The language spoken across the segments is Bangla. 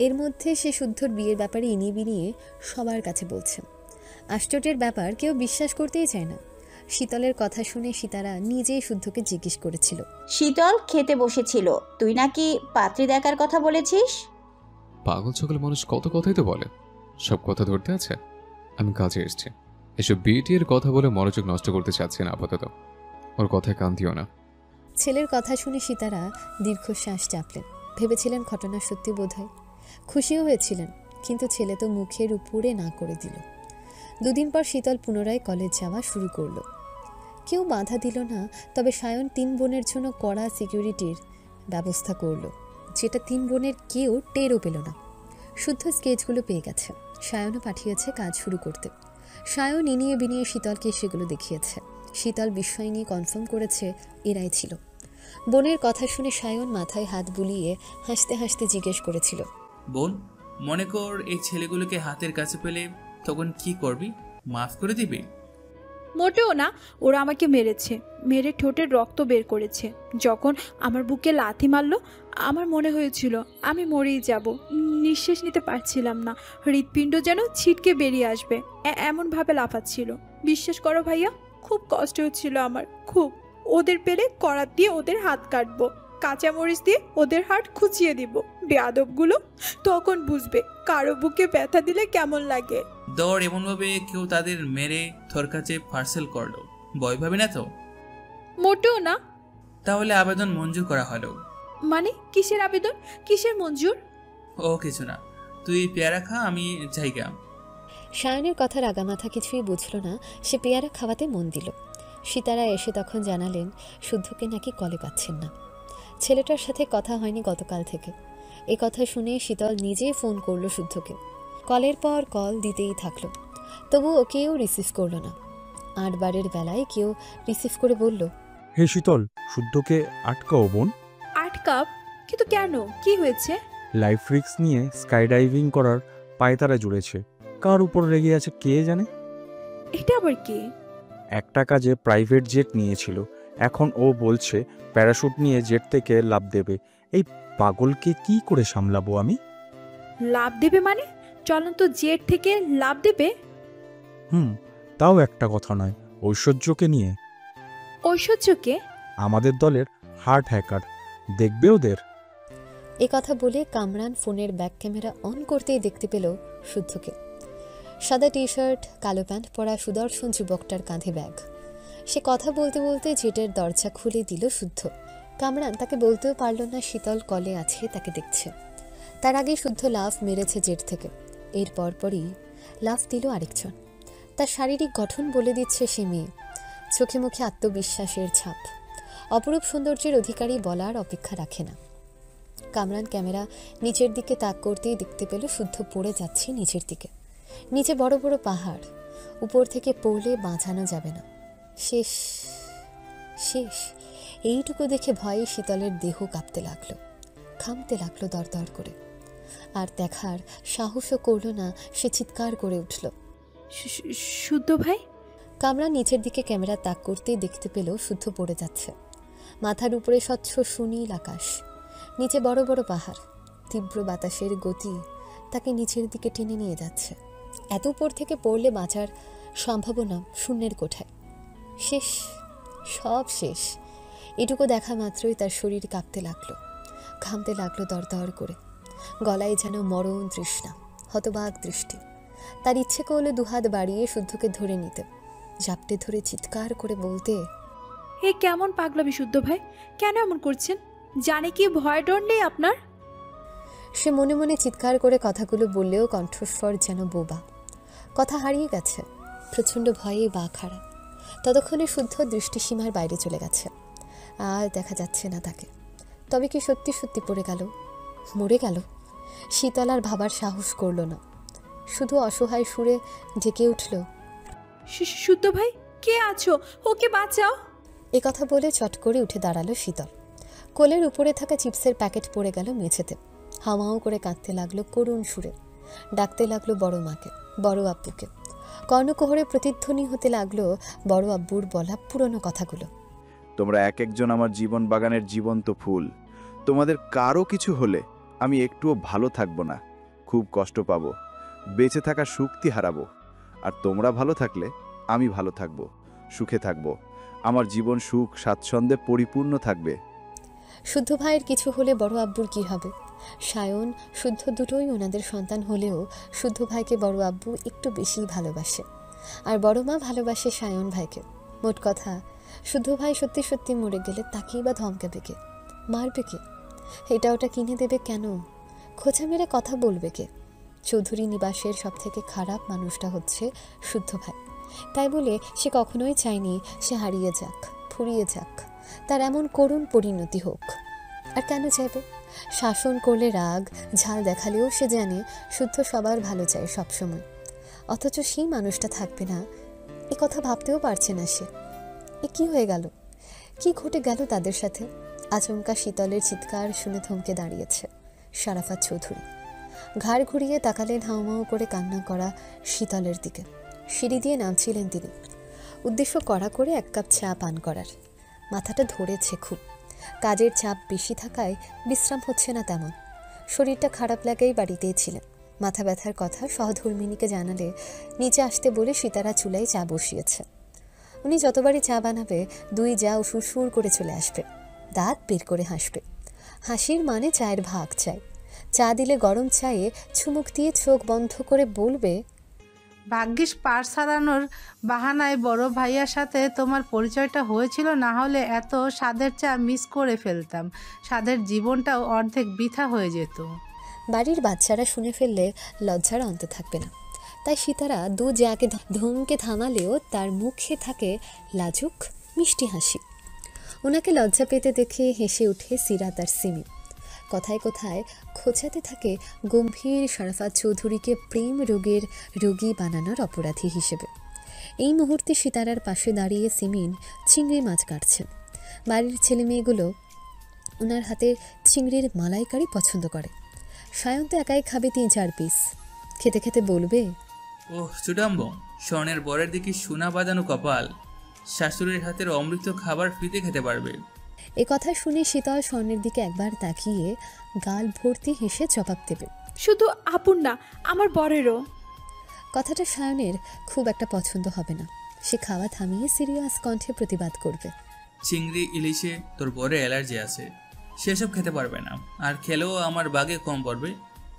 এর মধ্যে সে শুদ্ধর বিয়ের ব্যাপারে ইনিয়ে বিনিয়ে সবার কাছে বলছে। আশ্চর্যের ব্যাপার, কেউ বিশ্বাস করতেই চায় না। শীতলের কথা শুনে সীতারা নিজেই শুদ্ধকে জিজ্ঞেস করেছিল, শীতল খেতে বসেছিল, তুই নাকি পাত্রী দেখার কথা বলেছিস? পাগল সকল মানুষ কত কথাই তো বলে, সব কথা ধরতে আছে। আমি কাজে এসেছি, এসব বিয়েটির কথা বলে মনোযোগ নষ্ট করতে চাচ্ছি না আপাতত। ওর কথায় কান দিও না। ছেলের কথা শুনে সীতারা দীর্ঘশ্বাস চাপলেন। ভেবেছিলেন ঘটনা সত্যি বোধহয়। খুশিও হয়েছিলেন, কিন্তু ছেলে তো মুখের উপরে না করে দিল। দুদিন পর শীতল পুনরায় কলেজ যাওয়া শুরু করলো। কেউ বাধা দিল না, তবে সায়ন 3 বোনের জন্য কড়া সিকিউরিটির ব্যবস্থা করলো, যেটা 3 বোনের কেউ টেরও পেল না। শুদ্ধ স্কেচগুলো পেয়ে গেছে, সায়নও পাঠিয়েছে কাজ শুরু করতে। সায়ন ইনিয়ে বিনিয়ে শীতলকে সেগুলো দেখিয়েছে। শীতল বিস্ময় নিয়ে কনফার্ম করেছে এরাই ছিল। বোনের কথা শুনে সায়ন মাথায় হাত বুলিয়ে হাসতে হাসতে জিজ্ঞেস করেছিল, বোন, মনে কর এই ছেলেগুলোকে হাতের কাছে পেলে তখন কি করবি? মাফ করে দিবি? মোটেও না, ওরা আমাকে মেরেছে, মেরে ঠোঁটের রক্ত বের করেছে। যখন আমার বুকে লাথি মারলো, আমার মনে হয়েছিল আমি মরেই যাব। নিঃশ্বাস নিতে পারছিলাম না, হৃৎপিণ্ড যেন ছিটকে বেরিয়ে আসবে, এমনভাবে লাফাচ্ছিল। বিশ্বাস করো ভাইয়া, খুব কষ্ট হচ্ছিল আমার, খুব। ওদের পেলে করাত দিয়ে ওদের হাত কাটবো, কাঁচামরিচ দিয়ে ওদের হাট খুঁচিয়ে দিব। বেয়াদবগুলো তখন বুঝবে কারো বুকে ব্যথা দিলে কেমন লাগে। দর এমনভাবে কেউ তাদের মেরে তোর কাছে পার্সেল করলো, ভয় পাবি না তো? মোটেও না। তাহলে আবেদন মঞ্জুর করা হলো। মানে কিসের আবেদন, কিসের মঞ্জুর? ও কিছু না, তুই পেয়ারা খা, আমি জায়গা। সায়নের কথার আগামাথা কিছুই বুঝল না, সে পেয়ারা খাওয়াতে মন দিল। সীতারা এসে তখন জানালেন শুদ্ধকে নাকি কলে পাচ্ছেন না। ছেলেটার সাথে কথা হয়নি গতকাল থেকে। এ কথা শুনে শীতল নিজেই ফোন করলো শুদ্ধকে। কলের পর কল দিতেই থাকলো, তবুও কেউ রিসিভ করলো না। 8 বারের বেলায় কেউ রিসিভ করে বলল, হে শীতল, শুদ্ধকে আটকাও বোন। আটকাপ? কিন্তু কেন, কি হয়েছে? লাইফ রিস্ক নিয়ে স্কাই ডাইভিং করার পায়তারা জুড়েছে। কার উপর রেগে আছে কে জানে। এটা আবার কি? একটা কাজে প্রাইভেট জেট নিয়েছিল, এখন ও বলছে প্যারাশুট নিয়ে জেট থেকে লাফ দেবে। এই পাগলকে কি করে সামলাবো আমি? লাভ দেবে মানে? চলন্ত জেট থেকে লাভ দেবে? তাও একটা কথা নয়, ঐশ্বর্যকে নিয়ে। ঐশ্বর্যকে? আমাদের দলের হার্ট হ্যাকার, দেখবে ওদের। এ কথা বলে কামরান ফোনের ব্যাক ক্যামেরা অন করতেই দেখতে পেল শুদ্ধকে। সাদা টি শার্ট, কালো প্যান্ট পরা সুদর্শন যুবকটার কাঁধে ব্যাগ। সে কথা বলতে বলতে জেটের দরজা খুলে দিল শুদ্ধ। কামরান তাকে বলতেও পারল না শীতল কলে আছে, তাকে দেখছে। তার আগে শুদ্ধ লাফ মেরেছে জেট থেকে। এর পরপরই লাফ দিল আরেকজন। তার শারীরিক গঠন বলে দিচ্ছে সে মেয়ে। চোখে মুখে আত্মবিশ্বাসের ছাপ। অপরূপ সৌন্দর্যের অধিকারী বলার অপেক্ষা রাখে না। কামরান ক্যামেরা নিচের দিকে তাক করতেই দেখতে পেল শুদ্ধ পড়ে যাচ্ছে নিচের দিকে। নিচে বড় বড় পাহাড়, উপর থেকে পড়লে বাঁচানো যাবে না। শেষ শেষ এইটুকু দেখে ভয়ে শীতলের দেহ কাঁপতে লাগলো, ঘামতে লাগলো দরদর করে। আর দেখার সাহসও করল না, সে চিৎকার করে উঠল, শুদ্ধ ভাই! কামরান নিচের দিকে ক্যামেরা তাক করতেই দেখতে পেল শুদ্ধ পড়ে যাচ্ছে। মাথার উপরে স্বচ্ছ সুনীল আকাশ, নিচে বড় বড় পাহাড়। তীব্র বাতাসের গতি তাকে নিচের দিকে টেনে নিয়ে যাচ্ছে। এত উপর থেকে পড়লে বাঁচার সম্ভাবনা শূন্যের কোঠায়। শেষ, সব শেষ। এটুকু দেখা মাত্রই তার শরীর কাঁপতে লাগলো, ঘামতে লাগলো দরদর করে। গলায় যেন মরণ তৃষ্ণা, হতবাক দৃষ্টি। তার ইচ্ছে করলো দুহাত বাড়িয়ে শুদ্ধকে ধরে নিতে, জাপটে ধরে চিৎকার করে বলতে, হে কেমন পাগলামি শুদ্ধ ভাই, কেন এমন করছেন? জানে কি ভয় ডর নেই আপনার? সে মনে মনে চিৎকার করে কথাগুলো বললেও কণ্ঠস্বর যেন বোবা। কথা হারিয়ে গেছে, প্রচণ্ড ভয়ে বা খাড়া। ততক্ষণে শুদ্ধ দৃষ্টিসীমার বাইরে চলে গেছে, আর দেখা যাচ্ছে না তাকে। তবে কি সত্যি সত্যি পড়ে গেল, মরে গেল? শীতল আর ভাবার সাহস করল না, শুধু অসহায় সুরে ডেকে উঠল, শুদ্ধ ভাই, কে আছো? ওকে বাঁচাও! এ কথা বলে চট করে উঠে দাঁড়ালো শীতল। কোলের উপরে থাকা চিপসের প্যাকেট পড়ে গেল মেঝেতে। হাওয়াও করে কাঁদতে লাগলো করুণ সুরে। ডাকতে লাগলো বড় মাকে, বড় আব্বুকে। কর্ণকুহরে প্রতিধ্বনি হতে লাগলো বড় আব্বুর বলা পুরনো কথাগুলো। তোমরা এক একজন আমার জীবন বাগানের জীবন্ত ফুল। তোমাদের কারো কিছু হলে আমি একটুও ভালো থাকবো না, খুব কষ্ট পাবো, বেঁচে থাকার শক্তি হারাবো। আর তোমরা ভালো থাকলে আমি ভালো থাকবো, সুখে থাকবো। আমার জীবন সুখ স্বাচ্ছন্দ্যে পরিপূর্ণ থাকবে। শুদ্ধ ভাইয়ের কিছু হলে বড় আব্বুর কি হবে? সায়ন, শুদ্ধ দুটোই ওনাদের সন্তান হলেও শুদ্ধ ভাইকে বড় আব্বু একটু বেশিই ভালোবাসে, আর বড় মা ভালোবাসে সায়ন ভাইকে। মোট কথা, শুদ্ধ ভাই সত্যি সত্যি মরে গেলে তাকেই বা ধমকাবে কে, মারবে কে, এটা ওটা কিনে দেবে কেন, খোঁচা মেরে কথা বলবে কে? চৌধুরী নিবাসের সবথেকে খারাপ মানুষটা হচ্ছে শুদ্ধ ভাই। তাই বলে সে কখনোই চায়নি সে হারিয়ে যাক, ফুরিয়ে যাক, তার এমন করুণ পরিণতি হোক। আর কেন চাইবে? শাসন করলে রাগ ঝাল দেখালেও সে জানে শুদ্ধ সবার ভালো চায় সবসময়। অথচ সেই মানুষটা থাকবে না, এ কথা ভাবতেও পারছে না সে। এ কি হয়ে গেল? কি ঘটে গেল তাদের সাথে? আচমকা শীতলের চিৎকার শুনে থমকে দাঁড়িয়েছে শারাফাত চৌধুরী। ঘাড় ঘুরিয়ে তাকালেন হাউমাউ করে কান্না করা শীতলের দিকে। সিঁড়ি দিয়ে নামছিলেন তিনি, উদ্দেশ্য কড়া করে এক কাপ চা পান করার। মাথাটা ধরেছে খুব, কাজের চাপ বেশি থাকায় বিশ্রাম হচ্ছে না তেমন। শরীরটা খারাপ লাগাই বাড়িতেই ছিলেন। মাথা ব্যথার কথা সহধর্মিনীকে জানালে নিচে আসতে বলে সীতারা চুলায় চা বসিয়েছে। উনি যতবারই চা বানাবে দুই যাও সুরসুর করে চলে আসবে, দাঁত বের করে হাসবে। হাসির মানে চায়ের ভাগ চাই। চা দিলে গরম চায়ে চুমুক দিয়ে চোখ বন্ধ করে বলবে, ভাগ্যিস পার্স হারানোর বাহানায় বড় ভাইয়ার সাথে তোমার পরিচয়টা হয়েছিল, না হলে এত স্বাদের চা মিস করে ফেলতাম, স্বাদের জীবনটাও অর্ধেক বৃথা হয়ে যেত। বাড়ির বাচ্চারা শুনে ফেললে লজ্জার অন্ত থাকবে না, তাই সীতারা দু যাকে ধমকে থামালেও তার মুখে থাকে লাজুক মিষ্টি হাসি। ওনাকে লজ্জা পেতে দেখে হেসে উঠে সিরাত আর সিমি। কথায় কথায় খোঁচাতে থাকে গম্ভীর শারাফাত চৌধুরীকে প্রেম রোগের রোগী বানানোর অপরাধী হিসেবে। এই মুহূর্তে সীতারার পাশে দাঁড়িয়ে সিমিন চিংড়ি মাছ কাটছেন। বাড়ির ছেলে মেয়েগুলো ওনার হাতে চিংড়ির মালাইকারি পছন্দ করে। সায়ন তো একাই খাবে 3-4 পিস। খেতে খেতে বলবে, ওহ চুডাম্ব, স্বর্ণের বরের দিকে সোনা বাঁধানো কপাল, শাশুড়ির হাতের অমৃত খাবার ফ্রিতে খেতে পারবে। এ কথা শুনে শীতল স্বর্ণের দিকে একবার তাকিয়ে গাল ভর্তি হেসে জবাব দেবে, শুধু আপুর না, আমার বরেরও। কথাটা সায়নের খুব একটা পছন্দ হবে না। সে খাওয়া থামিয়ে সিরিয়াস কণ্ঠে প্রতিবাদ করবে, চিংড়ি ইলিশে তোর বরে অ্যালার্জি আছে, সেসব খেতে পারবে না, আর খেলেও আমার বাগে কম পড়বে,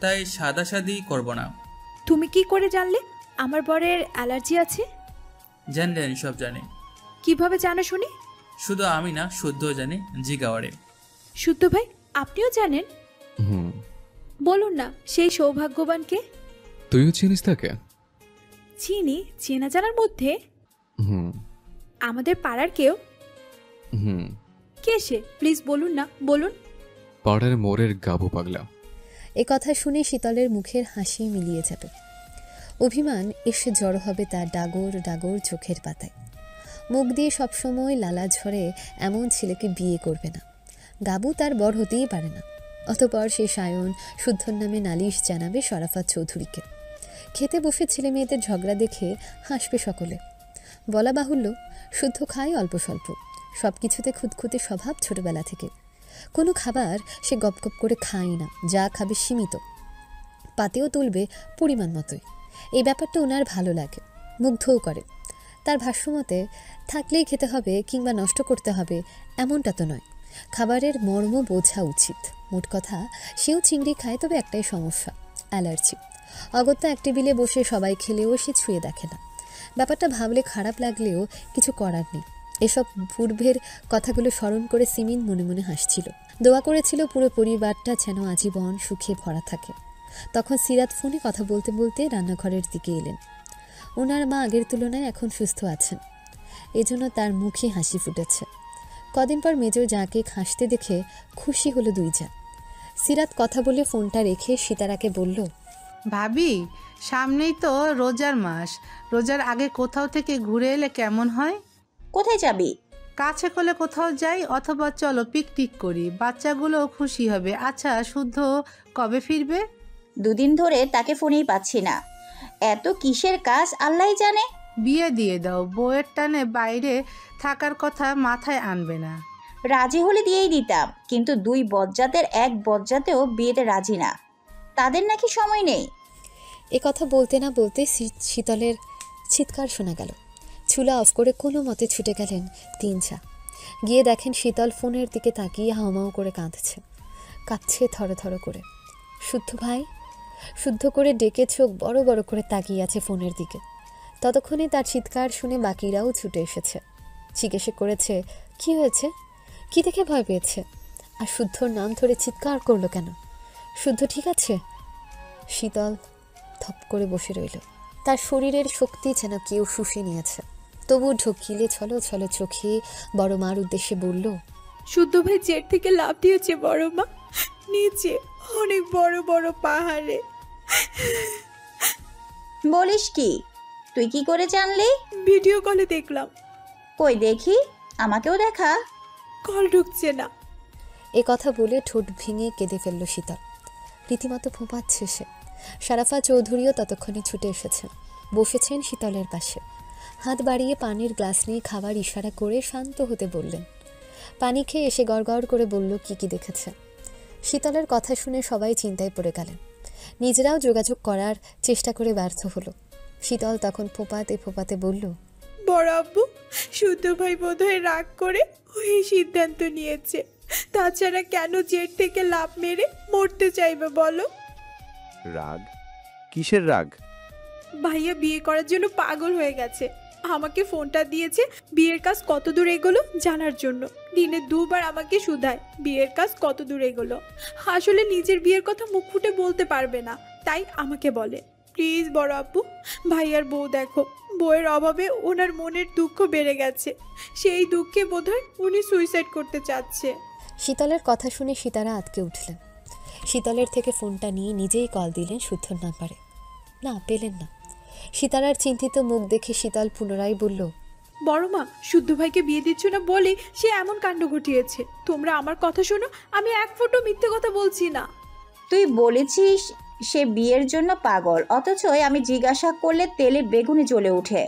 তাই সাদাসাদি করব না। তুমি কি করে জানলে আমার বরের অ্যালার্জি আছে? জানলেন সব জানে। কিভাবে জানো শুনি? শুধু আমি না, শুদ্ধ জানে, জিগাওয়ারে। শুদ্ধ ভাই আপনিও জানেন? হুম। বলুন না সেই সৌভাগ্যবানকে। তুইও চিনিস তাকে? চিনি, চেনা জানার মধ্যে। হুম আমাদের পাড়ার কেউ? হুম। কে সে? প্লিজ বলুন না, বলুন। পাড়ার মোড়ের গাবু পাগলা। এ কথা শুনে শীতলের মুখের হাসি মিলিয়ে যাবে। অভিমান এসে জড়ো হবে তার ডাগর ডাগর চোখের পাতায়। মুখ দিয়ে সবসময় লালা ঝরে এমন ছেলেকে বিয়ে করবে না। গাবু তার বর হতেই পারে না। অতঃপর সে সায়ন শুদ্ধর নামে নালিশ জানাবে শরাফাত চৌধুরীকে। খেতে বসে ছেলে মেয়েদের ঝগড়া দেখে হাসবে সকলে। বলা বাহুল্য, শুদ্ধ খায় অল্প স্বল্প, সব কিছুতে খুঁতখুঁতে স্বভাব ছোটবেলা থেকে। কোনো খাবার সে গপগপ করে খায় না, যা খাবে সীমিত, পাতেও তুলবে পরিমাণ মতোই। এই ব্যাপারটা ওনার ভালো লাগে, মুগ্ধও করে। তার ভাষ্যমতে থাকলেই খেতে হবে কিংবা নষ্ট করতে হবে এমনটা তো নয়, খাবারের মর্ম বোঝা উচিত। মোট কথা, সেও চিংড়ি খায়, তবে একটাই সমস্যা, অ্যালার্জি। অগত্যা এক টেবিলে বসে সবাই খেলেও সে ছুঁয়ে দেখে না। ব্যাপারটা ভাবলে খারাপ লাগলেও কিছু করার নেই। এসব পূর্বের কথাগুলো স্মরণ করে সিমিন মনে মনে হাসছিল। দোয়া করেছিল পুরো পরিবারটা যেন আজীবন সুখে ভরা থাকে। তখন সিরাত ফোনে কথা বলতে বলতে রান্নাঘরের দিকে এলেন। ওনার মা আগের তুলনায় এখন সুস্থ আছেন, এজন্য তার মুখে হাসি ফুটেছে। কদিন পর মেজর যাকে হাসতে দেখে খুশি হলো দুই যা। সিরাত কথা বলে ফোনটা রেখে সীতারাকে বলল, ভাবি, সামনেই তো রোজার মাস, রোজার আগে কোথাও থেকে ঘুরে এলে কেমন হয়? কোথায় যাবি? কাছে কোলে কোথাও যাই, অথবা চলো পিকনিক করি, বাচ্চাগুলোও খুশি হবে। আচ্ছা, শুদ্ধ কবে ফিরবে? 2 দিন ধরে তাকে ফোনেই পাচ্ছি না। এত কিসের কাজ আল্লাহই জানে। বিয়ে দিয়ে দাও, বউয়ের টানে বাইরে থাকার কথা মাথায় আনবে না। রাজি হলে দিয়েই দিতাম, কিন্তু 2 বজ্জাতের 1 বজ্জাতেও বিয়েতে রাজি না। তাদের নাকি সময় নেই। এ কথা বলতে না বলতে শীতলের চিৎকার শোনা গেল। চুলা অফ করে কোনো মতে ছুটে গেলেন 3 চা। গিয়ে দেখেন শীতল ফোনের দিকে তাকিয়ে হাউমাউ করে কাঁদছে, কাঁপছে থরথর করে। শুদ্ধ ভাই, শুদ্ধ করে ডেকে চোখ বড় বড় করে তাকিয়ে আছে ফোনের দিকে। ততক্ষণে তার চিৎকার শুনে বাকিরাও ছুটে এসেছে। জিজ্ঞেসে করেছে কি হয়েছে, কি দেখে ভয় পেয়েছে, আর শুদ্ধর নাম ধরে চিৎকার করলো কেন? শুদ্ধ ঠিক আছে? শীতল থপ করে বসে রইল। তার শরীরের শক্তি যেন কেউ শুষে নিয়েছে। তবু ঢকিলে ছলো ছলো চোখে বড় মার উদ্দেশ্যে বলল, শুদ্ধ ভাই জেট থেকে লাফ দিয়েছে বড় মা, নিচে অনেক বড় বড় পাহাড়ে। বলিস কি? তুই কি করে জানলি? ভিডিও কলে দেখলাম। কই দেখি, আমাকেও দেখা। কল ঢুকছে না। এ কথা বলে ঠোঁট ভেঙে কেঁদে ফেলল শীতল। রীতিমতো ফোঁপাচ্ছে সে। শারাফা চৌধুরীও ততক্ষণে ছুটে এসেছেন, বসেছেন শীতলের পাশে। হাত বাড়িয়ে পানির গ্লাস নিয়ে খাবার ইশারা করে শান্ত হতে বললেন। পানি খেয়ে এসে গড়গড় করে বলল কি কি দেখেছে। শীতলের কথা শুনে সবাই চিন্তায় পড়ে গেলেন। নিজেরাও যোগাযোগ করার চেষ্টা করে ব্যর্থ হলো। শীতল তখন ফোঁপাতে ফোঁপাতে বলল, বড় আব্বু, শুদ্ধ ভাই বোধহয় রাগ করে ওই সিদ্ধান্ত নিয়েছে। তাছাড়া কেন জেট থেকে লাফ মেরে মরতে চাইবে বলো? রাগ? কিসের রাগ? ভাইয়া বিয়ে করার জন্য পাগল হয়ে গেছে। আমাকে ফোনটা দিয়েছে বিয়ের কাজ কত দূর এগোলো জানার জন্য। দিনে 2 বার আমাকে শুধায় বিয়ের কাজ কত দূর এগোলো। আসলে নিজের বিয়ের কথা মুখ ফুটে বলতে পারবে না, তাই আমাকে বলে। প্লিজ বড় আপু, ভাইয়ার বউ দেখো, বউয়ের অভাবে ওনার মনের দুঃখ বেড়ে গেছে। সেই দুঃখে বোধহয় উনি সুইসাইড করতে চাচ্ছে। শীতলের কথা শুনে সীতারা আটকে উঠলেন। শীতলের থেকে ফোনটা নিয়ে নিজেই কল দিলেন শুদ্ধর নাম্বারে। না, পেলেন না। সীতারার চিন্তিত মুখ দেখে শীতল পুনরায় বলল, বড় মা, শুদ্ধ ভাইকে বিয়ে দিচ্ছ না বলে সে এমন কাণ্ড ঘটিয়েছে। তোমরা আমার কথা শোনো, আমি 1 ফোঁটা মিথ্যে কথা বলছি না। তুই বলেছিস সে বিয়ের জন্য পাগল, অথচ আমি জিজ্ঞাসা করলে তেলে বেগুনে জ্বলে ওঠে।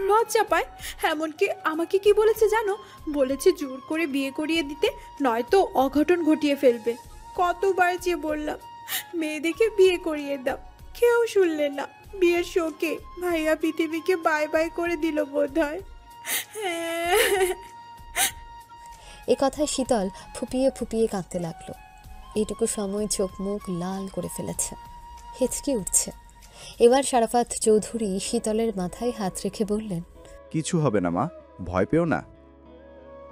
লজ্জা পায়। এমনকি আমাকে কি বলেছে জানো? বলেছে জোর করে বিয়ে করিয়ে দিতে, নয়তো অঘটন ঘটিয়ে ফেলবে। কতবার যে বললাম মেয়ে দেখে বিয়ে করিয়ে দাও, কেউ শুনলে না। বিয়ের শোকে ভাইয়া পৃথিবীকে বাই বাই করে দিল বোধহয়। এ কথায় শীতল ফুপিয়ে ফুপিয়ে কাঁদতে লাগলো। এইটুকু সময় চোখ মুখ লাল করে ফেলেছে, হেঁচকে উঠছে। এবার শারাফাত চৌধুরী শীতলের মাথায় হাত রেখে বললেন, কিছু হবে না মা, ভয় পেও না।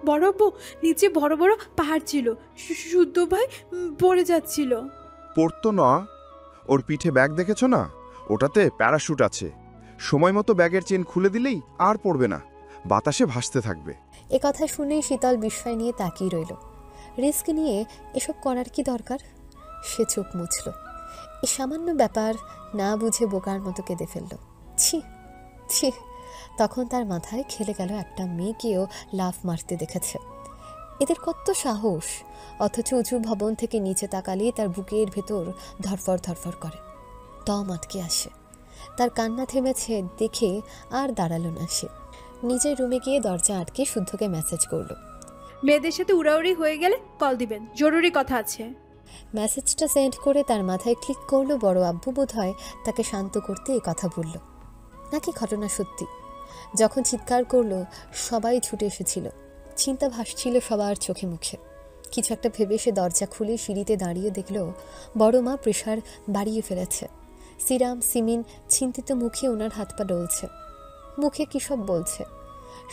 বড় আব্বু, নিচে বড় বড় পাহাড় ছিল, শুদ্ধ ভাই পড়ে যাচ্ছিল। পড়তো না, ওর পিঠে ব্যাগ দেখেছো না? ওটাতে প্যারাশুট আছে। সময় মতো ব্যাগের চেন খুলে দিলেই আর পড়বে না, বাতাসে ভাসতে থাকবে। এ কথা শুনে শীতল বিস্ময় নিয়ে তাকিয়ে রইল। রিস্ক নিয়ে এসব করার কি দরকার? সে চোখ মুছল। এ সামান্য ব্যাপার না বুঝে বোকার মতো কেঁদে ফেলল। ছি ছি। তখন তার মাথায় খেলে গেল একটা মেয়েকেও লাফ মারতে দেখেছে। এদের কত সাহস! অথচ উঁচু ভবন থেকে নিচে তাকালে তার বুকের ভেতর ধরফর ধরফর করে, দম আটকে আসে। তার কান্না থেমেছে দেখে আর দাঁড়ালো না সে। নিজের রুমে গিয়ে দরজা আটকে শুদ্ধকে মেসেজ করলো। মেয়েদের সাথে উড়াউড়ি হয়ে গেলে কল দিবেন, জরুরি কথা আছে। মেসেজটা সেন্ড করে তার মাথায় ক্লিক করলো। বড় আব্বু বোধহয় তাকে শান্ত করতে এই কথা বলল, নাকি ঘটনা সত্যি? যখন চিৎকার করলো সবাই ছুটে এসেছিল। চিন্তা ভাসছিল সবার চোখে মুখে। কিছু একটা ভেবে সে দরজা খুলে সিঁড়িতে দাঁড়িয়ে দেখল বড় মা প্রেশার বাড়িয়ে ফেলেছে। সিরাম সিমিন চিন্তিত মুখে ওনার হাত পা ডলছে। মুখে কী সব বলছে।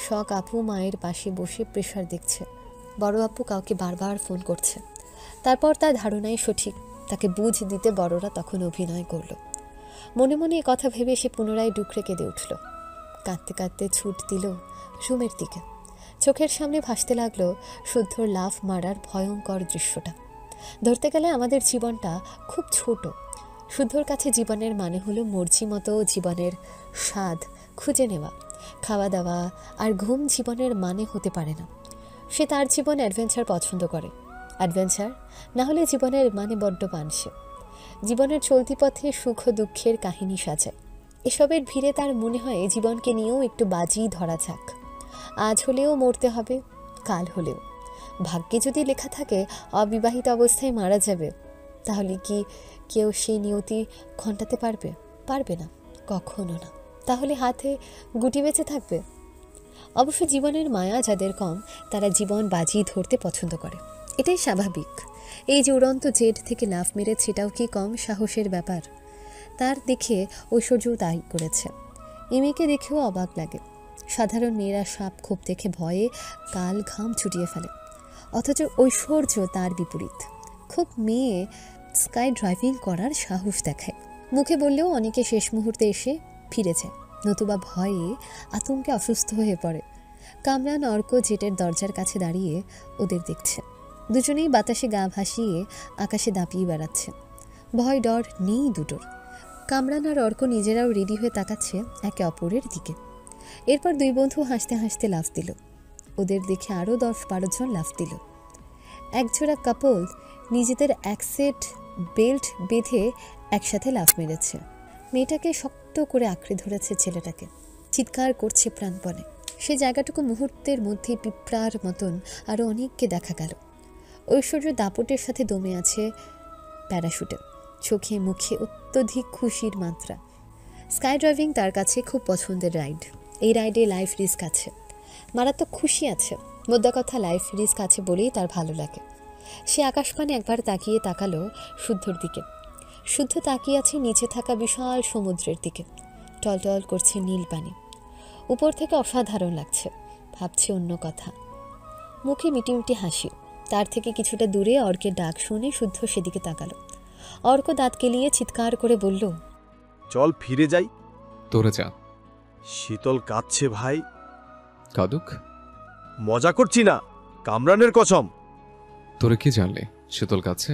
শখ আপু মায়ের পাশে বসে প্রেশার দেখছে। বড় আপু কাউকে বারবার ফোন করছে। তারপর তার ধারণাই সঠিক, তাকে বুঝ দিতে বড়রা তখন অভিনয় করল। মনে মনে এ কথা ভেবে সে পুনরায় ডুকরে কেঁদে উঠল। কাঁদতে কাঁদতে ছুট দিল রুমের দিকে। চোখের সামনে ভাসতে লাগলো শুদ্ধর লাফ মারার ভয়ঙ্কর দৃশ্যটা। ধরতে গেলে আমাদের জীবনটা খুব ছোট। শুদ্ধর কাছে জীবনের মানে হলো মর্জি মতো জীবনের স্বাদ খুঁজে নেওয়া। খাওয়া দাওয়া আর ঘুম জীবনের মানে হতে পারে না। সে তার জীবন অ্যাডভেঞ্চার পছন্দ করে। অ্যাডভেঞ্চার না হলে জীবনের মানে বড্ড পান সে। জীবনের চলতি পথে সুখ দুঃখের কাহিনী সাজায়। এসবের ভিড়ে তার মনে হয় জীবনকে নিয়েও একটু বাজি ধরা যাক। আজ হলেও মরতে হবে, কাল হলেও। ভাগ্যে যদি লেখা থাকে অবিবাহিত অবস্থায় মারা যাবে, তাহলে কি কেউ সেই নিয়তি খণ্ডাতে পারবে? পারবে না, কখনো না। তাহলে হাতে গুটি বেঁচে থাকবে? অবশ্য জীবনের মায়া যাদের কম, তারা জীবন বাজি ধরতে পছন্দ করে, এটাই স্বাভাবিক। এই যে উড়ন্ত জেট থেকে লাফ মেরে সেটাও কি কম সাহসের ব্যাপার? তার দেখে ঐশ্বর্যও তাই করেছে। ইমিকে দেখেও অবাক লাগে। সাধারণ মেয়েরা সাপ খোপ দেখে ভয়ে কাল ঘাম ছুটিয়ে ফেলে, অথচ ঐশ্বর্য তার বিপরীত। খুব মেয়ে স্কাই ড্রাইভিং করার সাহস দেখায়। মুখে বললেও অনেকে শেষ মুহূর্তে এসে ফিরে যায়, নতুবা ভয়ে আতঙ্কে অসুস্থ হয়ে পড়ে। কামরান অর্ক জেটের দরজার কাছে দাঁড়িয়ে ওদের দেখছে। দুজনেই বাতাসে গা ভাসিয়ে আকাশে দাপিয়ে বেড়াচ্ছে। ভয় ডর নেই দুটোর। কামরান আর অর্ক নিজেরাও রেডি হয়ে তাকাচ্ছে একে অপরের দিকে। এরপর দুই বন্ধু হাসতে হাসতে লাফ দিল। ওদের দেখে আরও 10-12 জন লাফ দিল। একজোড়া কাপল নিজেদের এক সেট বেল্ট বেঁধে একসাথে লাফ মেরেছে। মেয়েটাকে শক্ত করে আঁকড়ে ধরেছে ছেলেটাকে, চিৎকার করছে প্রাণপণে। সে জায়গাটুকু মুহূর্তের মধ্যে পিঁপড়ার মতন আরও অনেককে দেখা গেল। ঐশ্বর্য দাপটের সাথে দমে আছে প্যারাশুটে, চোখে মুখে অত্যধিক খুশির মাত্রা। স্কাই ড্রাইভিং তার কাছে খুব পছন্দের রাইড। এই রাইডে লাইফ রিস্ক আছে, মারাত্মক খুশি আছে। মোদ্দা কথা লাইফ রিস্ক আছে বলেই তার ভালো লাগে। সে আকাশপানে একবার তাকালো শুদ্ধর দিকে। শুদ্ধ তাকিয়ে আছে নিচে থাকা বিশাল সমুদ্রের দিকে। টলটল করছে নীল পানি, উপর থেকে অসাধারণ লাগছে। ভাবছে অন্য কথা, মুখে মিটিমিটি হাসি। তার থেকে কিছুটা দূরে অর্কের ডাক শুনে শুদ্ধ সেদিকে তাকালো। অর্ক দাঁত কেলিয়ে চিৎকার করে বলল, চল ফিরে যাই। তোরে যা। শীতল কাঁদছে ভাই। কাদুক? মজা করছি না, কামরানের কসম। তোরে কি জানলে শীতল কাছে?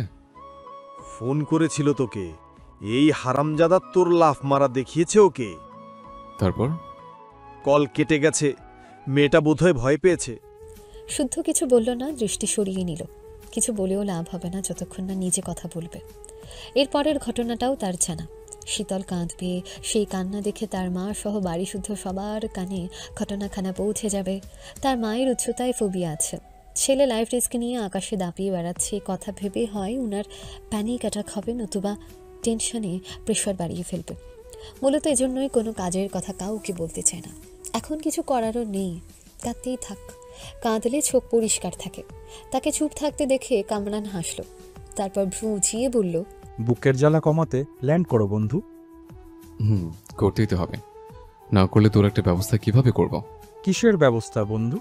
ফোন করেছিল তোকে। এই হারামজাদা তোর লাফ মারা দেখিয়েছে ওকে। তারপর? কল কেটে গেছে। মেয়েটা বোধহয় ভয় পেয়েছে। শুদ্ধ কিছু বলল না, দৃষ্টি সরিয়ে নিল। কিছু বলেও লাভ হবে না যতক্ষণ না নিজে কথা বলবে। এরপরের ঘটনাটাও তার জানা। শীতল কাঁদবে, সেই কান্না দেখে তার মা সহ বাড়ি শুদ্ধ সবার কানে ঘটনাখানা পৌঁছে যাবে। তার মায়ের উচ্চতায় ফোবিয়া আছে। ছেলে লাইফ রিস্ক নিয়ে আকাশে দাপিয়ে বেড়াচ্ছে কথা ভেবে হয় উনার প্যানিক অ্যাটাক হবে, নতুবা টেনশনে প্রেশার বাড়িয়ে ফেলবে। মূলত এজন্যই কোনো কাজের কথা কাউকে বলতে চায় না। এখন কিছু করারও নেই, কাঁদতেই থাক। কাঁদলে চোখ পরিষ্কার থাকে। তাকে চুপ থাকতে দেখে কামরান হাসল, তারপর ভ্রু উঁচিয়ে বলল, বুকের জ্বালা কমাতে ল্যান্ড করো বন্ধু। করতেই তো হবে, না করলে তোর একটা ব্যবস্থা কিভাবে করব? কিসের ব্যবস্থা বন্ধু?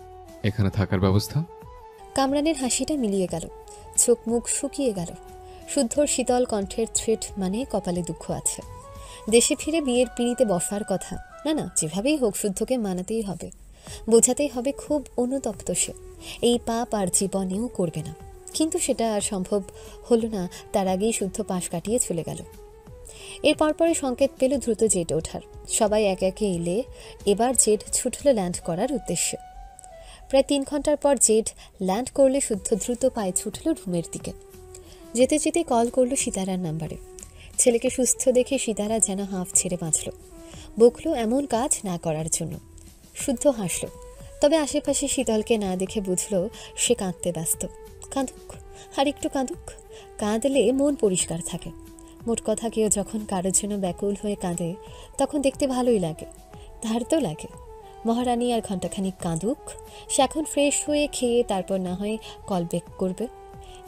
এখানে থাকার ব্যবস্থা। কামরানের হাসিটা মিলিয়ে গেল, চোখ মুখ শুকিয়ে গেল। শুদ্ধর শীতল কণ্ঠের থ্রেট মানে কপালে দুঃখ আছে। দেশে ফিরে বিয়ের পিঁড়িতে বসার কথা। না, যেভাবেই হোক শুদ্ধকে মানাতেই হবে, বোঝাতেই হবে খুব অনুতপ্ত সে। এই পাপ আর জীবনেও করবে না। কিন্তু সেটা আর সম্ভব হলো না। তার আগেই শুদ্ধ পাশ কাটিয়ে চলে গেল। এর পরপরই সংকেত পেল দ্রুত জেট ওঠার। সবাই একে একে এলে এবার জেট ছুটল ল্যান্ড করার উদ্দেশ্যে। প্রায় 3 ঘন্টার পর জেট ল্যান্ড করলে শুদ্ধ দ্রুত পায়ে ছুটল রুমের দিকে। যেতে যেতে কল করলো সীতারার নাম্বারে। ছেলেকে সুস্থ দেখে সীতারা যেন হাঁফ ছেড়ে বাঁচল। বকল এমন কাজ না করার জন্য। শুদ্ধ হাসল, তবে আশেপাশে শীতলকে না দেখে বুঝল সে কাঁদতে ব্যস্ত। কাঁদুক, আর একটু কাঁদুক। কাঁদলে মন পরিষ্কার থাকে। মোট কথা, কেউ যখন কারোর জন্য ব্যাকুল হয়ে কাঁদে তখন দেখতে ভালোই লাগে, তার তো লাগে। মহারানী আর ঘণ্টাখানিক কাঁদুক। সে এখন ফ্রেশ হয়ে খেয়ে তারপর না হয় কল ব্যাক করবে।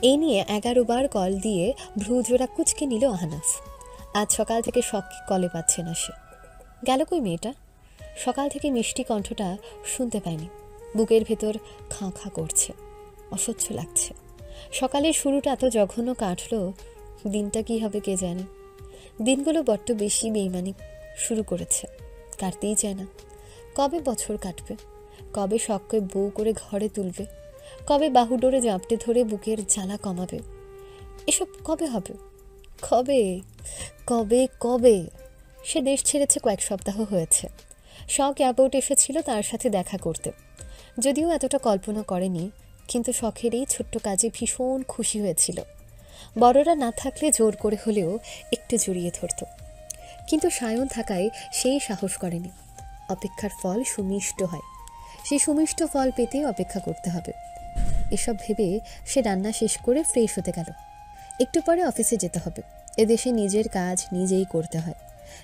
এই নিয়ে 11 বার কল দিয়ে ভ্রুজোড়া কুচকে নিল আহনাফ। আজ সকাল থেকে শখকে কলে পাচ্ছে না সে। গেল কই মেয়েটা? সকাল থেকে মিষ্টি কণ্ঠটা শুনতে পায়নি। বুকের ভেতর খাঁ খাঁ করছে, অসহ্য লাগছে। সকালের শুরুটা এত জঘন্য কাটলো, দিনটা কি হবে কে জানে। দিনগুলো বড্ড বেশি বেইমানি শুরু করেছে, কাটতেই চায় না। কবে বছর কাটবে? কবে শখকে বউ করে ঘরে তুলবে? কবে বাহুডোরে জাপটে ধরে বুকের জ্বালা কমাবে? এসব কবে হবে? কবে কবে কবে? সে দেশ ছেড়েছে কয়েক সপ্তাহ হয়েছে। শখ এয়ারপোর্ট এসেছিল তার সাথে দেখা করতে। যদিও এতটা কল্পনা করেনি, কিন্তু শখের এই ছোট্ট কাজে ভীষণ খুশি হয়েছিল। বড়রা না থাকলে জোর করে হলেও একটু জড়িয়ে ধরত। কিন্তু সায়ন থাকায় সেই সাহস করেনি। অপেক্ষার ফল সুমিষ্ট হয়, সেই সুমিষ্ট ফল পেতে অপেক্ষা করতে হবে। এসব ভেবে সে রান্না শেষ করে ফ্রেশ হতে গেল। একটু পরে অফিসে যেতে হবে। এদেশে নিজের কাজ নিজেই করতে হয়,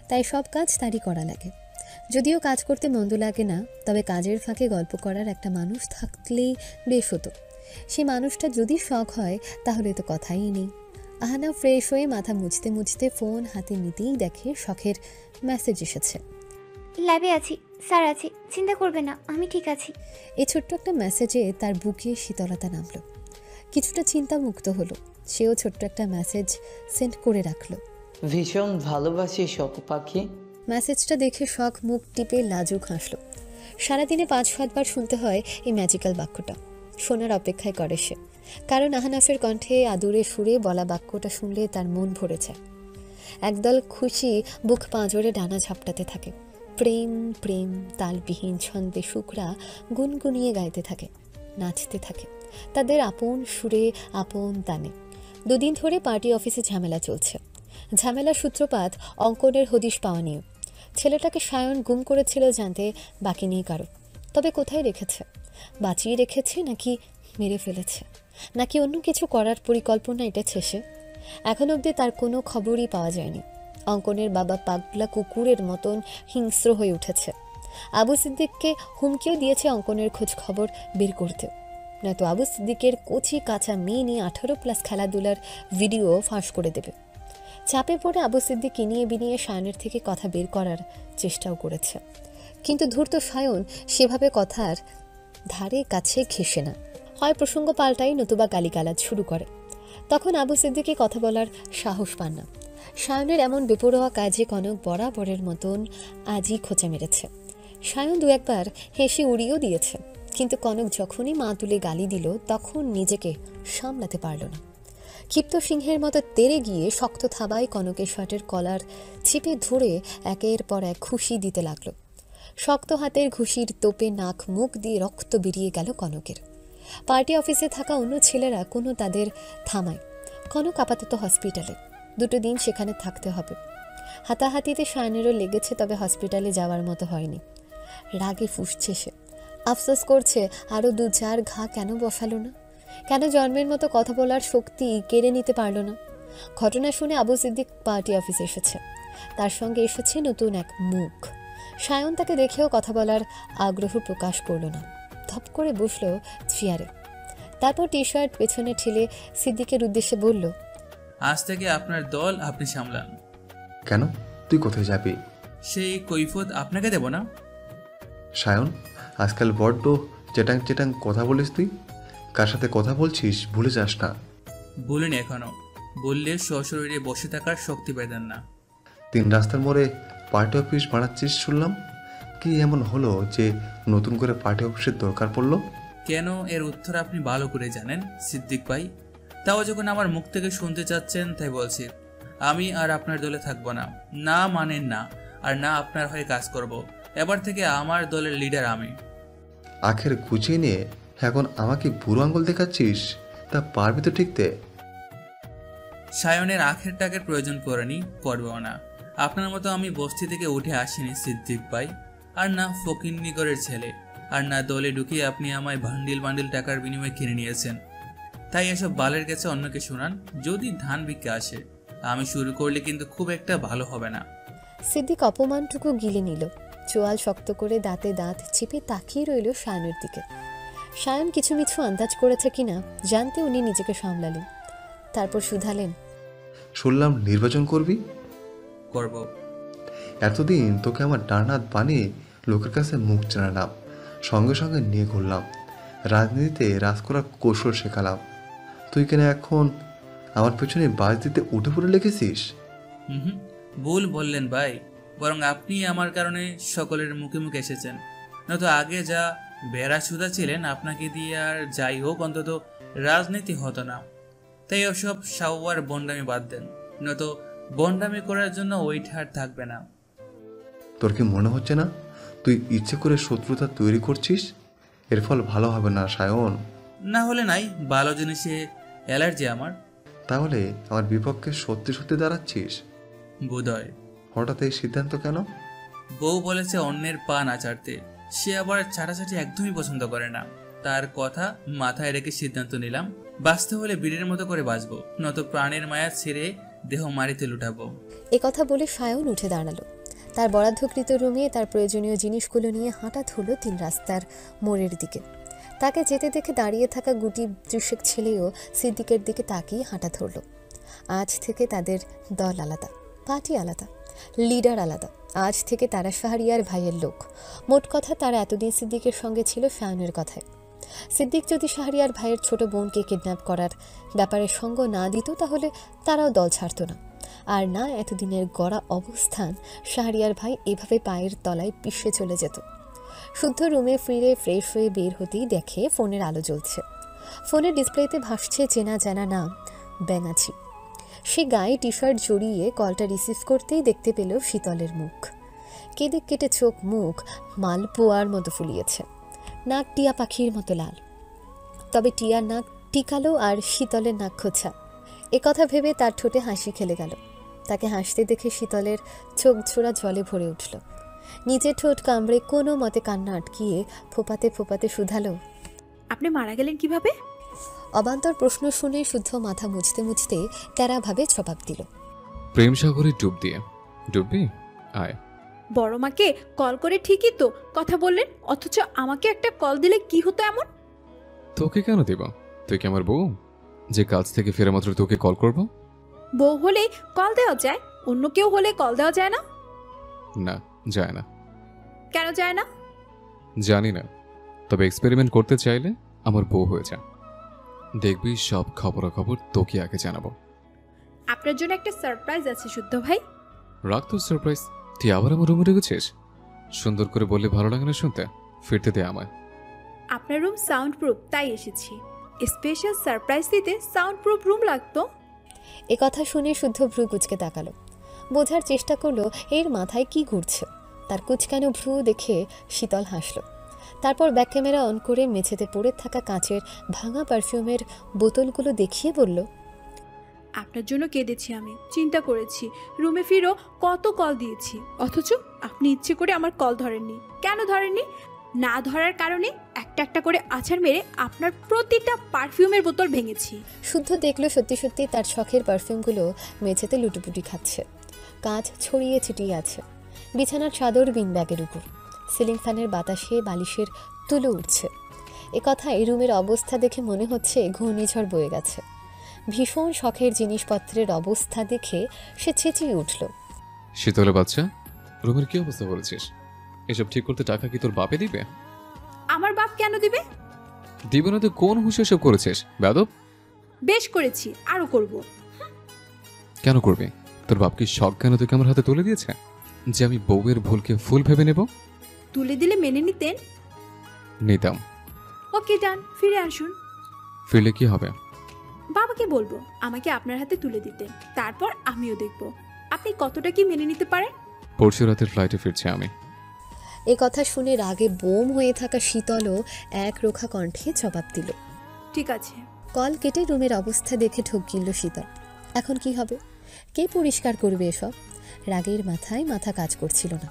তাই সব কাজ তারই করা লাগে। যদিও কাজ করতে মন্দ লাগে না, তবে কাজের ফাঁকে গল্প করার একটা মানুষ থাকলেই বেশ হতো। সেই মানুষটা যদি শখ হয় তাহলে তো কথাই নেই। আহানা ফ্রেশ হয়ে মাথা মুছতে মুছতে ফোন হাতে নিতেই দেখে শখের মেসেজ এসেছে। ল্যাবে আছি স্যার, আছি, চিন্তা করবে না, আমি ঠিক আছি। এই ছোট্ট একটা মেসেজে তার বুকে শীতলতা নামলো। কিছুটা চিন্তামুক্ত হলো। সেও ছোট্ট একটা মেসেজ সেন্ড করে রাখলো। ভীষণ ভালোবাসি শখ পাখি। মেসেজটা দেখে শখ মুখ টিপে লাজুক হাসলো। সারাদিনে 5-7 বার শুনতে হয় এই ম্যাজিক্যাল বাক্যটা। শোনার অপেক্ষায় করে সে, কারণ আহনাফের কণ্ঠে আদুরে সুরে বলা বাক্যটা শুনলে তার মন ভরে যায়। একদল খুশি বুক পাঁজরে ডানা ঝাপটাতে থাকে। প্রেম প্রেম তালবিহীন ছন্দে শুকরা গুনগুনিয়ে গাইতে থাকে, নাচতে থাকে তাদের আপন সুরে আপন তানে। 2 দিন ধরে পার্টি অফিসে ঝামেলা চলছে। ঝামেলার সূত্রপাত অঙ্কনের হদিশ পাওয়া নিয়ে। ছেলেটাকে সায়ন গুম করেছিল জানতে বাকি নেই কারো। তবে কোথায় রেখেছে? বাঁচিয়ে রেখেছে নাকি মেরে ফেলেছে, নাকি অন্য কিছু করার পরিকল্পনা এটেছে সে? এখন অবধি তার কোনো খবরই পাওয়া যায়নি। অঙ্কনের বাবা পাগলা কুকুরের মতন হিংস্র হয়ে উঠেছে। আবু সিদ্দিককে হুমকিও দিয়েছে অঙ্কনের খোঁজ খবর বের করতে, নয়তো আবু সিদ্দিকের কচি কাঁচা মেয়ে নিয়ে 18+ খেলাধুলার ভিডিও ফাঁস করে দেবে। চাপে পড়ে আবু সিদ্দিক কিনিয়ে বিনিয়ে সায়নের থেকে কথা বের করার চেষ্টাও করেছে, কিন্তু ধূর্ত সায়ন সেভাবে কথার ধারে কাছে ঘেঁষে না। হয় প্রসঙ্গ পাল্টাই, নতুবা গালিগালাজ শুরু করে। তখন আবু সিদ্দিকে কথা বলার সাহস পান না। সায়নের এমন বেপরোয়া কাজে কনক বরাবরের মতন আজই খোঁচা মেরেছে। সায়ন 2-1 বার হেসে উড়িয়েও দিয়েছে, কিন্তু কনক যখনই মা তুলে গালি দিল তখন নিজেকে সামলাতে পারল না। ক্ষিপ্ত সিংহের মতো তেড়ে গিয়ে শক্ত থাবায় কনকের শার্টের কলার চিপে ধরে একের পর এক ঘুষি দিতে লাগলো। শক্ত হাতের ঘুষির তোপে নাক মুখ দিয়ে রক্ত বেরিয়ে গেল কনকের। পার্টি অফিসে থাকা অন্য ছেলেরা কোনো তাদের থামায়। কনক আপাতত হসপিটালে, 2 দিন সেখানে থাকতে হবে। হাতাহাতিতে সায়নেরও লেগেছে, তবে হসপিটালে যাওয়ার মতো হয়নি। রাগে ফুঁসছে সে, আফসোস করছে আরও 2-4 ঘা কেন বসালো না, কেন জন্মের মতো কথা বলার শক্তি কেড়ে নিতে পারল না। ঘটনা শুনে আবু সিদ্দিক পার্টি অফিসে এসেছে। তার সঙ্গে এসেছে নতুন এক মুখ। সায়ন তাকে দেখেও কথা বলার আগ্রহ প্রকাশ করল না। ধপ করে বসলো চেয়ারে। তারপর টি-শার্ট পেছনে ঠেলে সিদ্দিকের উদ্দেশ্যে বলল, আজ থেকে আপনার দল আপনি সামলান। কেন, তুই কোথায় যাবি? সেই কৈফত আপনাকে দেব না। সায়ন, আজকাল বড্ড চেটাং চেটাং কথা বলিস তুই। কার সাথে কথা বলছিস ভুলে যাস না। বলিনি এখনো, বললে সশরীরে বসে থাকার শক্তি পেতেন না। 3 রাস্তার মোড়ে পার্টি অফিস বানাচ্ছিস শুনলাম। কি এমন হলো যে নতুন করে পার্টি অফিসের দরকার পড়লো? কেন, এর উত্তর আপনি ভালো করে জানেন সিদ্দিক ভাই। তাও যখন আমার মুখ থেকে শুনতে চাচ্ছেন তাই বলছি, আমি আর আপনার দলে থাকবো না। না মানেন না, আর না আপনার হয়ে কাজ করব। এবার থেকে আমার দলের লিডার আমি। আখের গুছিয়ে নিয়ে এখন আমাকে বুড়ো আঙ্গুল দেখাচ্ছিস? তা পারবি তো ঠিকতে? সায়নের আখের টাকের প্রয়োজন পড়েনি, পড়বেও না। আপনার মতো আমি বস্তি থেকে উঠে আসিনি সিদ্দিক ভাই, আর না ফকিন্নিগরের ছেলে, আর না দলে ঢুকিয়ে আপনি আমায় বান্ডিল বান্ডিল টাকার বিনিময়ে কিনে নিয়েছেন। তাই এসব বালের কাছে অন্যকে শোনান। যদি ধান বিকে আসে, আমি শুরু করলে কিন্তু খুব একটা ভালো হবে না। সিদ্দিক অপমানটুকু গিলে নিল। চোয়াল শক্ত করে দাঁতে দাঁত চিপে তাকিয়ে রইল সায়নের দিকে। সায়ন কিছু মিছু আন্দাজ করেছে কিনা জানতে উনি নিজেকে সামলালেন। তারপর শুধালেন, শুনলাম নির্বাচন করবি? করব। এতদিন তোকে আমার ডান হাত বানিয়ে লোকের কাছে মুখ চেনালাম, সঙ্গে সঙ্গে নিয়ে ঘুরলাম, রাজনীতিতে রাজ করার কৌশল শেখালাম। তুই কেন এখন আমার পেছনে বাজ দিতে উঠে পড়ে লেগেছিস? ভুল বললেন ভাই, বরং আপনি আমার কারণে সকলের মুখে মুখে এসেছেন। নয়তো আগে যা বেড়াছুদা ছিলেন, আপনাকে দিয়ে আর যাই হোক অন্তত রাজনীতি হতো না। তাই ওসব সাওয়ার বন্ডামি বাদ দেন, নয়তো বন্ডামি করার জন্য ওই ঠার থাকবে না। তোর কি মনে হচ্ছে না তুই ইচ্ছে করে শত্রুতা তৈরি করছিস? এর ফল ভালো হবে না সায়ন। না হলে নাই, ভালো জিনিসে অ্যালার্জি আমার। তাহলে আমার বিপক্ষে সত্যি সত্যি দাঁড়াচ্ছিস? বোধহয়। হঠাৎ এই সিদ্ধান্ত কেন? বউ বলেছে অন্যের পা না চাটতে। সে আবার চাটাচাটি একদমই পছন্দ করে না। তার কথা মাথায় রেখে সিদ্ধান্ত নিলাম, বাঁচতে হলে বীরের মতো করে বাঁচবো, নত প্রাণের মায়া ছেড়ে দেহ মারিতে লুটাবো। এ কথা বলে সায়ন উঠে দাঁড়ালো। তার বরাদ্দকৃত রুমে তার প্রয়োজনীয় জিনিসগুলো নিয়ে হাঁটা ধরল 3 রাস্তার মোড়ের দিকে। তাকে যেতে দেখে দাঁড়িয়ে থাকা গুটি দৃশ্যের ছেলেও সিদ্দিকের দিকে তাকিয়ে হাঁটা ধরল। আজ থেকে তাদের দল আলাদা, পার্টি আলাদা, লিডার আলাদা। আজ থেকে তারা শাহরিয়ার ভাইয়ের লোক। মোট কথা তারা এতদিন সিদ্দিকের সঙ্গে ছিল সায়নের কথায়। সিদ্দিক যদি শাহরিয়ার ভাইয়ের ছোট বোনকে কিডন্যাপ করার ব্যাপারে সঙ্গ না দিত তাহলে তারাও দল ছাড়ত না। আর না এতদিনের গড়া অবস্থান শাহরিয়ার ভাই এভাবে পায়ের তলায় পিষে চলে যেত। শুদ্ধ রুমে ফিরে ফ্রেশ হয়ে বের হতেই দেখে ফোনের আলো জ্বলছে। ফোনের ডিসপ্লেতে ভাসছে চেনা জানা নাম ব্যাঙাচি। সে গায়ে টি শার্ট জড়িয়ে কলটা রিসিভ করতেই দেখতে পেল শীতলের মুখ। কেঁদে কেটে চোখ মুখ মালপোয়ার মতো ফুলিয়েছে, নাক টিয়া পাখির মতো লাল। তবে টিয়ার নাক টিকালো আর শীতলের নাক খোঁচা। কথা ভেবে তার ঠোঁটে হাসি খেলে গেল। তাকে হাসতে দেখে শীতলের চোখ ছোড়া জলে ভরে উঠল। নিজের ঠোঁট কামড়ে কোনো মতে কান্না আটকিয়ে ফোপাতে ফোপাতে শুধালো, আপনি মারা গেলেন কিভাবে? অবান্তর প্রশ্ন শুনে শুদ্ধ মাথা মুছতে মুছতে তেরাভাবে জবাব দিল, প্রেম সাগরে ডুব দিয়ে। ডুববি? আয়। বড় মাকে কল করে ঠিকই তো কথা বললেন, অথচ আমাকে একটা কল দিলে কি হতো এমন? তোকে কেন দেব? তুই কি আমার বউ যে কাজ থেকে ফেরা মাত্র তোকে কল করব? বউ হলে কল দেওয়া যায়, অন্য কেউ হলে কল দেওয়া যায় না? না, যায় না। কেন যায় না? জানি না, তবে এক্সপেরিমেন্ট করতে চাইলে আমার বউ হয়ে যা, দেখবি সব খবরাখবর তোকে আগে জানাবো। আপনার জন্য একটা সারপ্রাইজ আছে শুদ্ধ ভাই। রাখ তোর সারপ্রাইজ। তুই আবার আমার রুমে ঢুকেছিস? সুন্দর করে বললে ভালো লাগে না শুনতে? ফিরতে দে আমায়। আপনার রুম সাউন্ড প্রুফ, তাই এসেছি। স্পেশাল সারপ্রাইজ দিতে সাউন্ড প্রুফ রুম লাগতো। কথা শুনে শুদ্ধ ভ্রু কুচকে তাকালো। বোঝার চেষ্টা করলো এর মাথায় কি ঘুরছে। তার কুচকানো ভ্রু দেখে শীতল হাসল। তারপর ব্যাক ক্যামেরা অন করে মেঝেতে পড়ে থাকা কাঁচের ভাঙা পারফিউমের বোতলগুলো দেখিয়ে বলল, আপনার জন্য কেঁদেছি আমি, চিন্তা করেছি, রুমে ফিরো কত কল দিয়েছি, অথচ আপনি ইচ্ছে করে আমার কল ধরেননি। কেন ধরেননি? না ধরার কারণে একটা একটা করে আছাড় মেরে আপনার প্রতিটা পারফিউমের বোতল ভেঙেছি। শুদ্ধ দেখলো সত্যি সত্যি তার শখের পারফিউমগুলো মেঝেতে লুটুপুটি খাচ্ছে, কাঁচ ছড়িয়ে ছিটিয়ে আছে বিছানার চাদর বিন ব্যাগের উপর। সিলিং ফ্যানের বাতাসে বালিশের তুলো উঠছে। কথায় রুমের অবস্থা দেখে মনে হচ্ছে ঘূর্ণিঝড় বয়ে গেছে। ভীষণ শখের জিনিসপত্রের অবস্থা দেখে সে চেঁচিয়ে উঠল, শীতলে বাচ্চা, রুমের কি অবস্থা করেছিস? এসব ঠিক করতে টাকা কি তোর বাপে দিবে? আমার বাপ কেন দিবে? দিবে না তো কোন হুঁশে এসব করেছিস বেয়াদব? বেশ করেছি, আরো করব। কেন করবে? তোর বাপ কি শখ কেন তোকে আমার হাতে তুলে দিয়েছে যে আমি বউয়ের ভুলকে ফুল ভেবে নেব? তুলে দিলে মেনে নিতেন? নিতাম। ওকে ডান, ফিরে আসুন। ফিরলে কি হবে? বাবাকে বলবো আমাকে আপনার হাতে তুলে দিতে, তারপর আমিও দেখব আপনি কতটা কি মেনে নিতে পারেন। পরশু রাতের ফ্লাইটে ফিরছি আমি। কথা শুনে রাগে বোম হয়ে থাকা শীতলও এক রোখা কণ্ঠে জবাব দিল, ঠিক আছে। কল কেটে রুমের অবস্থা দেখে ঢোক গিলল শীতল। এখন কি হবে? কে পরিষ্কার করবে এসব? রাগের মাথায় মাথা কাজ করছিল না।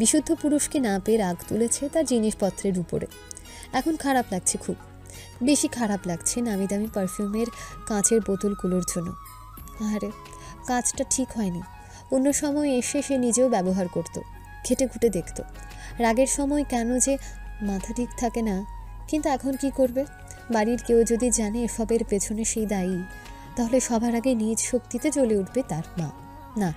বিশুদ্ধ পুরুষকে না পেয়ে রাগ তুলেছে তার জিনিসপত্রের উপরে। এখন খারাপ লাগছে, খুব বেশি খারাপ লাগছে নামি দামি পারফিউমের কাঁচের বোতলগুলোর জন্য। আরে কাজটা ঠিক হয়নি। অন্য সময় এসে সে নিজেও ব্যবহার করত, ঘেটে ঘুটে দেখত। রাগের সময় কেন যে মাথা ঠিক থাকে না। কিন্তু এখন কি করবে? বাড়ির কেউ যদি জানে এসবের পেছনে সেই দায়ী, তাহলে সবার আগে নিজ শক্তিতে জ্বলে উঠবে তার মা। না,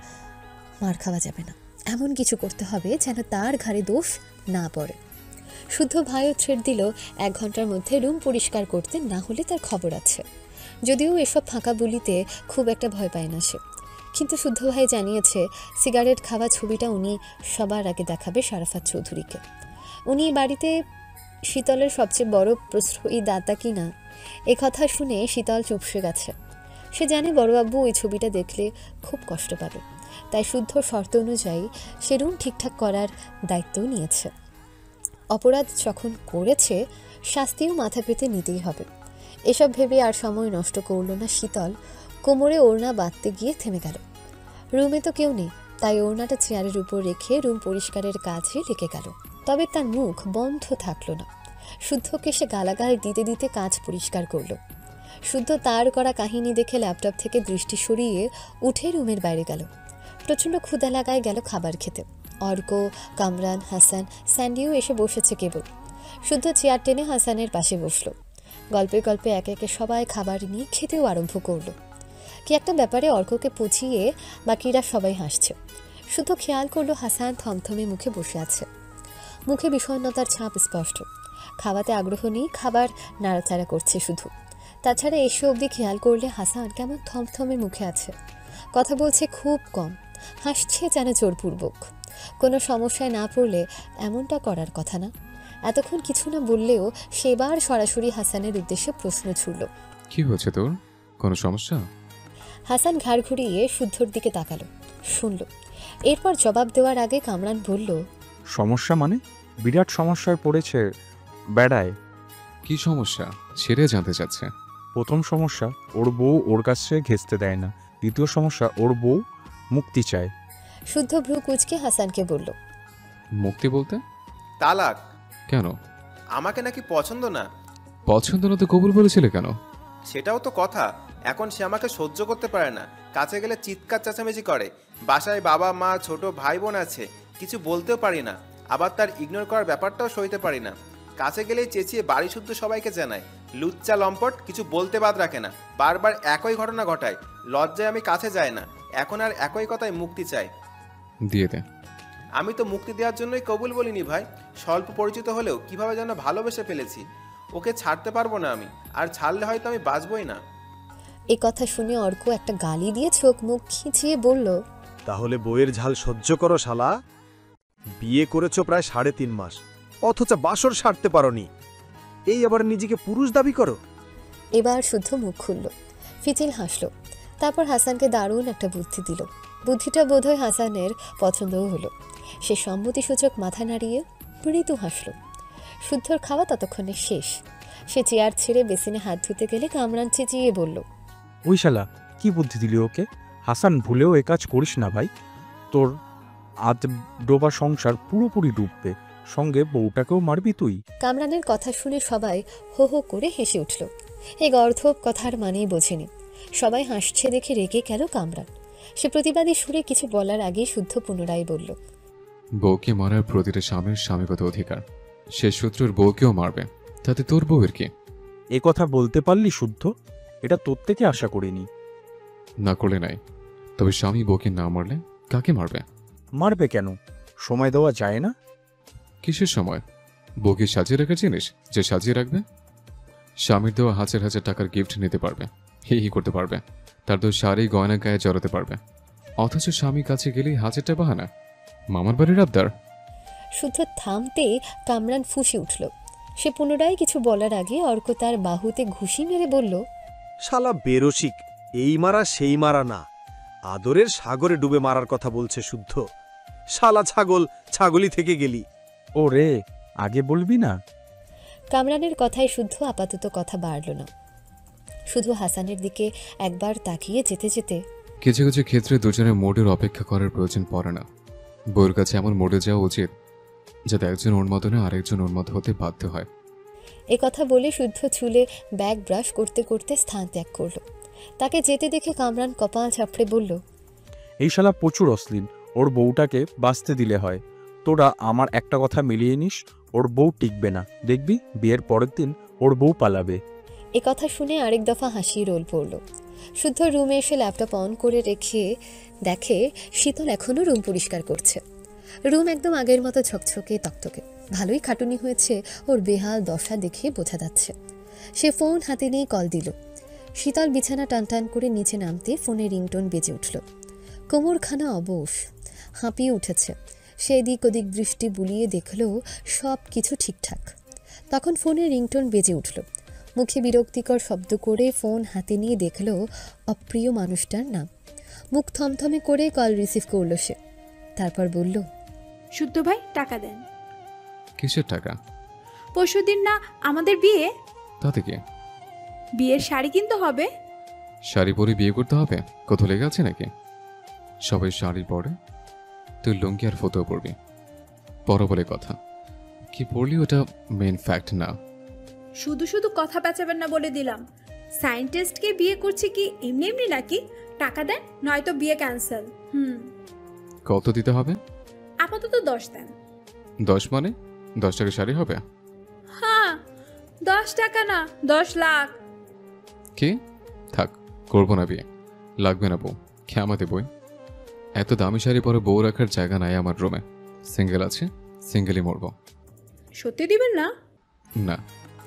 মার খাওয়া যাবে না। এমন কিছু করতে হবে যেন তার ঘাড়ে দোষ না পড়ে। শুদ্ধ ভাইও ছেড় দিল 1 ঘন্টার মধ্যে রুম পরিষ্কার করতে, না হলে তার খবর আছে। যদিও এসব ফাঁকা বলিতে খুব একটা ভয় পায় না সে, কিন্তু শুদ্ধ ভাই জানিয়েছে সিগারেট খাওয়া ছবিটা উনি সবার আগে দেখাবে শারাফাত চৌধুরীকে। উনি বাড়িতে শীতলের সবচেয়ে বড় প্রশ্রয়ী দাতা কি না, কথা শুনে শীতল চুপসে গেছে। সে জানে বড়বাবু ওই ছবিটা দেখলে খুব কষ্ট পাবে, তাই শুদ্ধ শর্ত অনুযায়ী সে রুম ঠিকঠাক করার দায়িত্বও নিয়েছে। অপরাধ যখন করেছে শাস্তিও মাথা পেতে নিতেই হবে। এসব ভেবে আর সময় নষ্ট করল না শীতল। কোমরে ওড়না বাঁধতে গিয়ে থেমে গেল। রুমে তো কেউ নেই, তাই ওড়নাটা চেয়ারের উপর রেখে রুম পরিষ্কারের কাজে লেগে গেল। তবে তার মুখ বন্ধ থাকলো না। শুদ্ধকে সে গালাগাল দিতে দিতে কাজ পরিষ্কার করলো। শুদ্ধ তার করা কাহিনী দেখে ল্যাপটপ থেকে দৃষ্টি সরিয়ে উঠে রুমের বাইরে গেল। প্রচণ্ড ক্ষুধা লাগায় গেল খাবার খেতে। অর্ক, কামরান, হাসান, স্যান্ডিও এসে বসেছে কেবল। শুদ্ধ চেয়ার টেনে হাসানের পাশে বসলো। গল্পে গল্পে একে একে সবাই খাবার নিয়ে খেতেও আরম্ভ করলো। কি একটা ব্যাপারে অর্ককে পুছিয়ে বাকিরা সবাই হাসছে। শুদ্ধ খেয়াল করলো হাসান থমথমে মুখে বসে আছে। মুখে বিষণ্ণতার ছাপ স্পষ্ট। খাওয়াতে আগ্রহ নেই, খাবার নাড়াচাড়া করছে শুধু। তাছাড়া এসে অবধি খেয়াল করলে হাসান কেমন থমথমে মুখে আছে। কথা বলছে খুব কম, হাসছে যেন জোরপূর্বক। কোনো সমস্যায় না পড়লে এমনটা করার কথা না। এতক্ষণ কিছু না বললেও সেবার সরাসরি হাসানের উদ্দেশ্যে প্রশ্ন ছুড়ল। কি হয়েছে তোর? কোনো সমস্যা? হাসান ঘাড় ঘুরিয়ে শুদ্ধর দিকে তাকালো, শুনল। এরপর জবাব দেওয়ার আগে কামরান বলল, সমস্যা মানে? বিরাট সমস্যায় পড়েছে বেড়ায়। কি সমস্যা সেটা জানতে চাচ্ছে। প্রথম সমস্যা, ওর বউ ওর কাছে ঘেঁচতে দেয় না। দ্বিতীয় সমস্যা, ওর বউ মুক্তি চায়। শুদ্ধ ভ্রু কুঁচকে হাসানকে বলল, মুক্তি বলতে? তালাক। কেন? আমাকে নাকি পছন্দ না। পছন্দ না তো কবুল বলেছিলে কেন? সেটাও তো কথা। এখন সে আমাকে সহ্য করতে পারে না। কাছে গেলে চিৎকার চেঁচামেচি করে। বাসায় বাবা মা ছোট ভাই বোন আছে, কিছু বলতেও পারি না। আবার তার ইগনোর করার ব্যাপারটাও সইতে পারি না। কাছে গেলেই চেঁচিয়ে বাড়ি শুদ্ধ সবাইকে জানায়। লুচ্চা লম্পট, কিছু বলতে বাদ রাখে না। বারবার একই ঘটনা ঘটায়। লজ্জায় আমি কাছে যাই না। এখন আর একই কথায় মুক্তি চাই। দিয়ে দে। আমি তো মুক্তি দেওয়ার জন্যই কবুল বলিনি ভাই। স্বল্প পরিচিত হলেও কিভাবে যেন ভালোবেসে ফেলেছি। ওকে ছাড়তে পারবো না আমি। আর ছাড়লে হয়তো আমি বাঁচবই না। এই কথা শুনে অর্ক একটা গালি দিয়ে চোখ মুখ খিঁচিয়ে বলল, তাহলে বইয়ের ঝাল সহ্য করো শালা। বিয়ে করেছো প্রায় 3.5 মাস, অথচ বাসর সারতে পারোনি। এই আবার নিজেকে পুরুষ দাবি করো। এবার শুদ্ধ মুখ খুলল, ফিচিল হাসল। তারপর হাসানকে দারুণ একটা বুদ্ধি দিল। বুদ্ধিটা বোধহয় হাসানের পছন্দও হলো। সে সম্মতিসূচক মাথা নাড়িয়ে মৃদু হাসল। শুদ্ধর খাওয়া ততক্ষণে শেষ। সে চেয়ার ছেড়ে বেসিনে হাত ধুতে গেলে কামরান চেঁচিয়ে বলল, ওই শালা কি বুদ্ধি দিলি ওকে? হাসান, ভুলেও এ কাজ করিস না ভাই। তোর আধ ডোবা সংসার পুরোপুরি ডুববে। সঙ্গে বউটাকেও মারবি তুই। কামরানের কথা শুনে সবাই হো হো করে হেসে উঠল। এই গর্ধব কথার মানেই বোঝেনি। সবাই হাসছে দেখে রেগে গেল কামরান। সে প্রতিবাদী সুরে কিছু বলার আগেই শুদ্ধ পুনরায় বলল, বউকে মারার প্রতিটা স্বামীর স্বামীগত অধিকার। সে শত্রুর বউকেও মারবে, তাতে তোর বউয়ের কি? এ কথা বলতে পারলি শুদ্ধ? এটা তোর থেকে আশা করিনি। না করলে নাই, তবে স্বামী বউকে না মারলে কাকে মারবে? মারবে কেন? সময় দেওয়া যায় না? কিসের সময়? বউকে সাজিয়ে রাখার জিনিস যে সাজিয়ে রাখবে? স্বামীর দেওয়া হাজার হাজার টাকার গিফট নিতে পারবে, হি করতে পারবে, তার তো শাড়ি গয়না গায়ে জড়াতে পারবে। অথচ স্বামী কাছে গেলেই হাজারটা বাহানা, মামার বাড়ির আবদার। শুদ্ধ থামতে কামরান ফুঁসে উঠল। সে পুনরায় কিছু বলার আগে অর্ক তার বাহুতে ঘুষি মেরে বলল, শালা বেরসিক, এই মারা সেই মারা না, আদরের সাগরে ডুবে মারার কথা বলছে শুদ্ধ। শালা ছাগল, ছাগলই থেকে গেলি। ও রে, আগে বলবি না? কামরানের কথায় শুদ্ধ আপাতত কথা বাড়ল না। শুধু হাসানের দিকে একবার তাকিয়ে যেতে যেতে, কিছু কিছু ক্ষেত্রে দুজনের মোডের অপেক্ষা করার প্রয়োজন পড়ে না। বউয়ের কাছে এমন মোডে যাওয়া উচিত যাতে একজন ওর মতো না আরেকজন ওর মতো হতে বাধ্য হয়। এ কথা বলে শুদ্ধ চুলে ব্যাগ ব্রাশ করতে করতে স্থান ত্যাগ করল। তাকে যেতে দেখে কামরান কপাল চাপড়ে বলল, এই শালা প্রচুর অশ্লীল। ওর বউটাকে বাঁচতে দিলে হয়। তোরা আমার একটা কথা মিলিয়ে নিস, ওর বউ টিকবে না। দেখবি বিয়ের পরের দিন ওর বউ পালাবে। এ কথা শুনে আরেক দফা হাসি রোল পড়ল। শুদ্ধ রুমে এসে ল্যাপটপ অন করে রেখে দেখে শীতল এখনও রুম পরিষ্কার করছে। রুম একদম আগের মতো ঝকঝকে তকতকে। ভালোই খাটুনি হয়েছে, ওর বেহাল দশা দেখে বোঝা যাচ্ছে। সে ফোন হাতে নিয়ে কল দিল। শীতল বিছানা টানটান করে নিচে নামতে ফোনে রিংটোন বেজে উঠল। কোমরখানা অবশ, হাঁপিয়ে উঠেছে। সে এদিক ওদিক দৃষ্টি বুলিয়ে দেখল সব কিছু ঠিকঠাক। তখন ফোনে রিংটোন বেজে উঠল। মুখে বিরক্তিকর শব্দ করে ফোন হাতে নিয়ে দেখল অপ্রিয় মানুষটার নাম। মুখ থমথমে করে কল রিসিভ করল সে। তারপর বলল, শুদ্ধ ভাই টাকা দেন। কিসের টাকা? পরশুদিন না আমাদের বিয়ে? তাতে কি? বিয়ের শাড়ি কিনতে হবে। শাড়ি পরে বিয়ে করতে হবে? কোথাও লেগে আছে নাকি? সবাই শাড়ি পরে, তুই লুঙ্গি আর ফটো পড়বি। পরো বলে কথা, কি পড়লি ওটা মেইন ফ্যাক্ট না। শুধু শুধু কথা পেঁচাবেন না বলে দিলাম। সায়েন্টিস্টকে বিয়ে করছে কি এমনি এমনি নাকি? টাকা দেন, নয়তো বিয়ে ক্যান্সেল। কত দিতে হবে? আপাতত 10 দেন। 10 মানে 10 টাকা শাড়ি হবে? হ্যাঁ, 10 টাকা না, 10 লাখ। কি? থাক, করবো না বিয়ে, লাগবে না বউ, খেয়ামাতে বই। এত দামি শাড়ি পরে বউ রাখার জায়গা নাই আমার রুমে। সিঙ্গেল আছে, সিঙ্গেলই মরবো। সত্যি দিবেন না? না।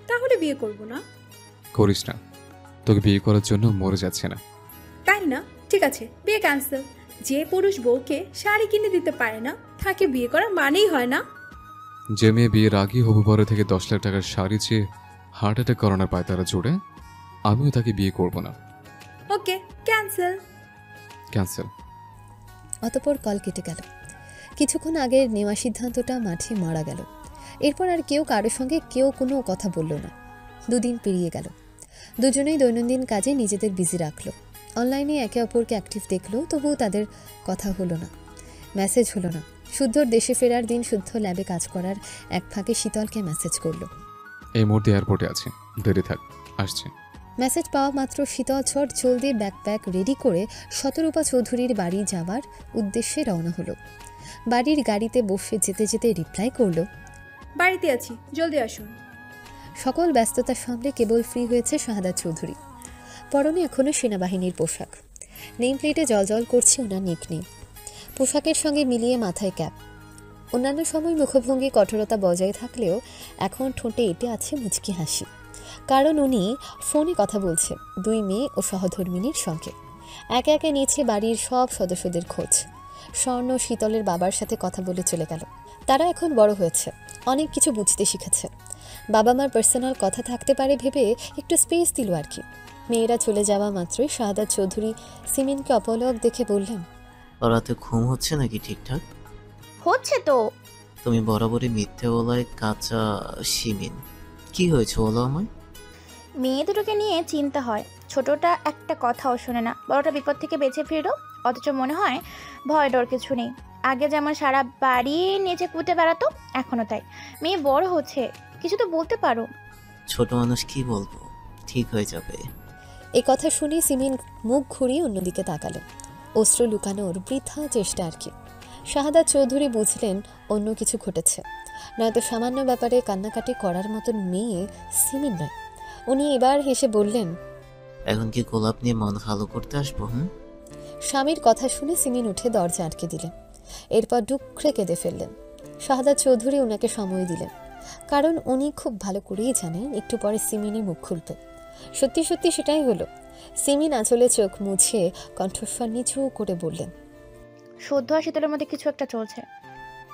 তাহলে বিয়ে করব না। করিস না, তোকে বিয়ে করার জন্য মরে যাচ্ছে না। তাই না? ঠিক আছে, বিয়ে ক্যান্সেল। যে পুরুষ বউকে শাড়ি কিনে দিতে পারে না তাকে বিয়ে করা মানেই হয় না। যে মেয়ে বিয়ের আগেই হবু বরে থেকে 10 লাখ টাকার শাড়ি চেয়ে হার্ট অ্যাটাক করানোর পায় তারা জুড়ে, আমিও তাকে বিয়ে করব না। ওকে, ক্যান্সেল। ক্যান্সেল। অতঃপর কল কেটে গেল। কিছুক্ষণ আগের নেওয়া সিদ্ধান্তটা মাঠে মারা গেল। এরপর আর কেউ কারোর সঙ্গে কেউ কোনো কথা বলল না। 2 দিন পেরিয়ে গেল। দুজনেই দৈনন্দিন কাজে নিজেদের বিজি রাখলো। অনলাইনে একে অপরকে অ্যাক্টিভ দেখলো, তবুও তাদের কথা হলো না, মেসেজ হলো না। শুদ্ধর দেশে ফেরার দিন শুদ্ধ ল্যাবে কাজ করার এক ফাঁকে শীতলকে মেসেজ করলো। এই মুহূর্তে এয়ারপোর্টে আছে, দেরি থাক, আসছে। মেসেজ পাওয়া মাত্র শীতল ছট জলদি ব্যাকপ্যাক রেডি করে শতরূপা চৌধুরীর বাড়ি যাওয়ার উদ্দেশ্যে রওনা হলো। বাড়ির গাড়িতে বসে যেতে যেতে রিপ্লাই করলো, বাড়িতে আছি, জলদি আসুন। সকল ব্যস্ততার সামনে কেবল ফ্রি হয়েছে শাহাদাত চৌধুরী। পরনে এখনও সেনাবাহিনীর পোশাক, নেম প্লেটে জলজল করছে ওনার নিকনেম। পোশাকের সঙ্গে মিলিয়ে মাথায় ক্যাপ। অন্যান্য সময় মুখভঙ্গি কঠোরতা বজায় থাকলেও এখন ঠোঁটে এঁটে আছে মুচকি হাসি, কারণ উনি ফোনে কথা বলছে 2 মেয়ে ও সহধর্মিনীর সঙ্গে। একে একে নিয়েছে বাড়ির সব সদস্যদের খোঁজ। স্বর্ণ শীতলের বাবার সাথে কথা বলে চলে গেল। তারা এখন বড় হয়েছে, অনেক কিছু বুঝতে শিখেছে। বাবা মার পার্সোনাল কথা থাকতে পারে ভেবে একটু স্পেস দিল আর কি। মেয়েরা চলে যাওয়া মাত্রই শাহাদাত চৌধুরী সিমিনকে অপলক দেখে বললেন, রাতে ঘুম হচ্ছে নাকি ঠিকঠাক? হচ্ছে তো। তুমি বরাবরই মিথ্যে বলায় কাঁচা সিমিন। কি হয়েছে বলো আমায়? মেয়ে দুটোকে নিয়ে চিন্তা হয়। ছোটটা একটা কথাও শোনে না, বড়টা বিপদ থেকে বেঁচে ফিরো, অথচ মনে হয় ভয় ডর কিছু নেই। আগে যেমন সারা বাড়ি নিচে কুটে বেড়াতো, এখনো তাই। মেয়ে বড় হচ্ছে, কিছু তো বলতে পারো। ছোট মানুষ কি বলবো, ঠিক হয়ে যাবে। এই কথা শুনে সিমিন মুখ ঘুরিয়ে অন্যদিকে তাকালো। অস্ত্র লুকানোর বৃথা চেষ্টা আর কি। শাহাদাত চৌধুরী বুঝলেন অন্য কিছু ঘটেছে, নয়তো সামান্য ব্যাপারে কান্নাকাটি করার মতন মেয়ে সিমিন নয়। উনি এবার হেসে বললেন, এখন কি গোলাপ নিয়ে মন ভালো করতে আসবো? স্বামীর কথা শুনে সিমিন উঠে দরজা আটকে দিলেন। এরপর ডুকরে কেঁদে ফেললেন। শাহাদাত চৌধুরী ওনাকে সময় দিলেন, কারণ উনি খুব ভালো করেই জানেন একটু পরে সিমিনই মুখ খুলবে। সত্যি সত্যি সেটাই হলো। সিমিন আঁচলে চোখ মুছে কণ্ঠস্বর নিচু করে বললেন, শুদ্ধ আর শীতলের মধ্যে কিছু একটা চলছে।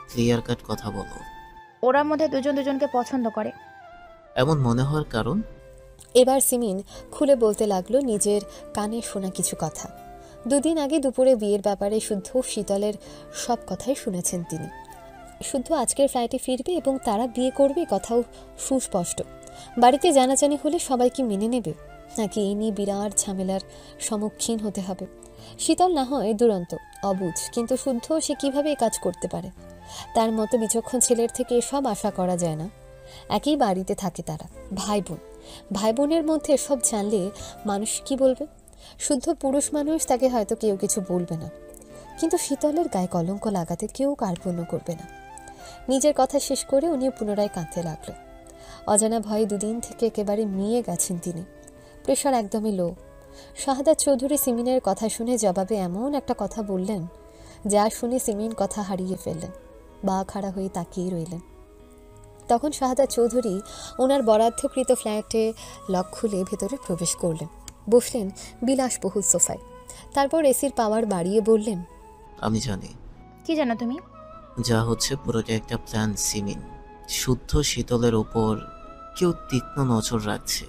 ক্লিয়ার কাট কথা বলো। ওরা মধ্যে দুজন দুজনকে পছন্দ করে। এমন মনে হওয়ার কারণ? এবার সিমিন খুলে বলতে লাগলো নিজের কানে শোনা কিছু কথা। 2 দিন আগে দুপুরে বিয়ের ব্যাপারে শুদ্ধ শীতলের সব কথাই শুনেছেন তিনি। শুদ্ধ আজকের ফ্লাইটে ফিরবে এবং তারা বিয়ে করবে, কথাও সুস্পষ্ট। বাড়িতে জানাজানি হলে সবাই কি মেনে নেবে, নাকি এই নিয়ে বিরাট ঝামেলার সম্মুখীন হতে হবে? শীতল না হয় দুরন্ত, অবুঝ, কিন্তু শুদ্ধ সে কিভাবে কাজ করতে পারে? তার মতো বিচক্ষণ ছেলের থেকে এসব আশা করা যায় না। একই বাড়িতে থাকে তারা, ভাই বোন। ভাই বোনের মধ্যে এসব জানলে মানুষ কি বলবে? শুদ্ধ পুরুষ মানুষ, তাকে হয়তো কেউ কিছু বলবে না, কিন্তু শীতলের গায়ে কলঙ্ক লাগাতে কেউ কার্পণ্য করবে না। নিজের কথা শেষ করে উনি পুনরায় কাঁদতে লাগলো। অজানা ভয়ে 2 দিন থেকে একেবারে মিয়ে গেছেন তিনি। প্রেশার একদমই লো। শাহাদাত চৌধুরী সিমিনের কথা শুনে জবাবে এমন একটা কথা বললেন, যা শুনে সিমিন কথা হারিয়ে ফেললেন। বা খাড়া হয়ে তাকিয়ে রইলেন। তখন শাহাদাত চৌধুরী ওনার বরাদ্দকৃত ফ্ল্যাটে লক খুলে ভেতরে প্রবেশ করলেন। বসলেন বিলাসবহুল সোফায়। তারপর এসির পাওয়ার বাড়িয়ে বললেন, আমি জানি। কি জানো তুমি? যা হচ্ছে পুরোটা একটা প্ল্যান সিমিন। শুদ্ধ শীতলের ওপর কেউ তীক্ষ্ণ নজর রাখছে।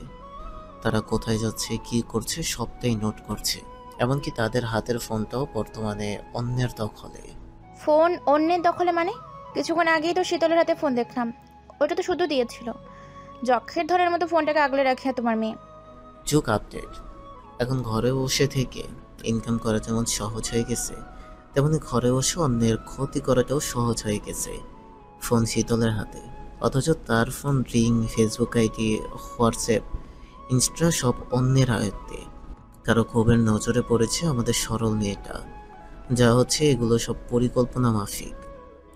তারা কোথায় যাচ্ছে, কি করছে সবটাই নোট করছে। এমনকি তাদের হাতের ফোনটাও বর্তমানে অন্যের দখলে। ফোন অন্যের দখলে মানে? কিছুক্ষণ আগেই তো শীতলের হাতে ফোন দেখলাম, ওটা তো শুধু দিয়েছিল। যক্ষের ধরের মতো ফোনটাকে আগলে রাখে তোমার মেয়ে। যুগ আপডেট। এখন ঘরে বসে থেকে ইনকাম করা যেমন সহজ হয়ে গেছে, তেমনি ঘরে বসে অন্যের ক্ষতি করাটাও সহজ হয়ে গেছে ফোন শীতলের হাতে। অথচ তার phone ring, Facebook ID, WhatsApp, Insta সব অন্যের আয়ত্তে। কারো ক্ষোভের নজরে পড়েছে আমাদের সরল মেয়েটা। যা হচ্ছে এগুলো সব পরিকল্পনা মাফিক।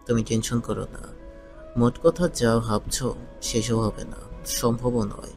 তুমি টেনশন করো না, মোট কথা যা ভাবছ শেষও হবে না, সম্ভবও নয়।